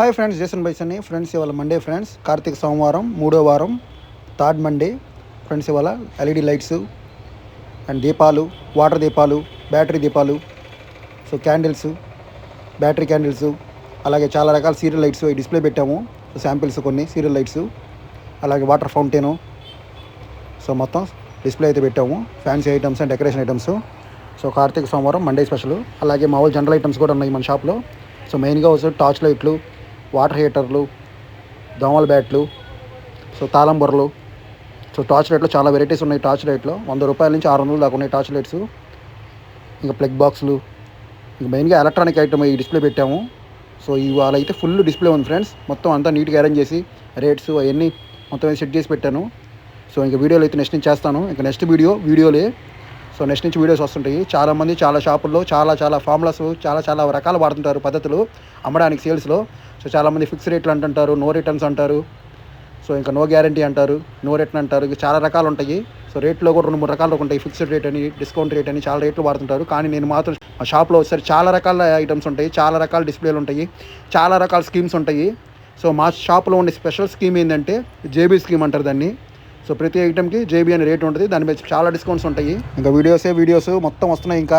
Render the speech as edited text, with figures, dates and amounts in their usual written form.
Hi friends, Jason బైసన్ని friends. ఇవాళ Monday friends, Karthika సోమవారం 3వ వారం, థర్డ్ మండే ఫ్రెండ్స్. ఇవాళ ఎల్ఈడి లైట్స్ అండ్ దీపాలు, వాటర్ దీపాలు, బ్యాటరీ దీపాలు, సో క్యాండిల్స్, బ్యాటరీ క్యాండిల్స్, అలాగే చాలా రకాల సీరియల్ లైట్స్ ఈ డిస్ప్లే పెట్టాము. సో శాంపిల్స్ కొన్ని సీరియల్ లైట్స్, అలాగే వాటర్ ఫౌంటైను, సో మొత్తం డిస్ప్లే అయితే పెట్టాము. Fancy items and decoration items. So Karthika సోమవారం మండే స్పెషల్. అలాగే మామూలు జనరల్ ఐటమ్స్ కూడా ఉన్నాయి మన షాప్లో. సో మెయిన్గా వచ్చి టార్చ్ లైట్లు, వాటర్ హీటర్లు, దోమల బ్యాట్లు, సో తాళం బొర్రలు, సో టార్చ్ లైట్లో చాలా వెరైటీస్ ఉన్నాయి. టార్చ్ లైట్లో 100 రూపాయల నుంచి 600 దాకా ఉన్నాయి టార్చ్ లైట్స్. ఇంకా ప్లగ్ బాక్సులు, ఇంకా మెయిన్గా ఎలక్ట్రానిక్ ఐటమ్ ఈ డిస్ప్లే పెట్టాము. సో ఇవాళ అయితే ఫుల్ డిస్ప్లే ఉంది ఫ్రెండ్స్. మొత్తం అంతా నీట్గా అరేంజ్ చేసి రేట్స్ అవన్నీ మొత్తం సెట్ చేసి పెట్టాను. సో ఇంకా వీడియోలు అయితే నెక్స్ట్ నుంచి చేస్తాను. ఇంకా నెక్స్ట్ వీడియోలే. సో నెక్స్ట్ నుంచి వీడియోస్ వస్తుంటాయి. చాలామంది చాలా షాపుల్లో చాలా ఫార్ములాస్ చాలా రకాలు వాడుతుంటారు పద్ధతులు అమ్మడానికి సేల్స్లో. సో చాలామంది ఫిక్స్ రేట్లు అంటుంటారు, నో రిటర్న్స్ అంటారు, సో ఇంకా నో గ్యారంటీ అంటారు, నో రిటర్న్ అంటారు. ఇక చాలా రకాలు ఉంటాయి. సో రేట్లో కూడా 2-3 రకాలు ఉంటాయి. ఫిక్స్డ్ రేట్ అని, డిస్కౌంట్ రేట్ అని చాలా రేట్లు వాడుతుంటారు. కానీ నేను మాత్రం మా షాప్లో వచ్చేసరికి చాలా రకాల ఐటమ్స్ ఉంటాయి, చాలా రకాల డిస్ప్లేలు ఉంటాయి, చాలా రకాల స్కీమ్స్ ఉంటాయి. సో మా షాప్లో ఉండే స్పెషల్ స్కీమ్ ఏంటంటే జేబీ స్కీమ్ అంటారు దాన్ని. సో ప్రతి ఐటమ్కి జేబీ అనే రేట్ ఉంటుంది. దాని మీద చాలా డిస్కౌంట్స్ ఉంటాయి. ఇంకా వీడియోస్ మొత్తం వస్తున్నాయి. ఇంకా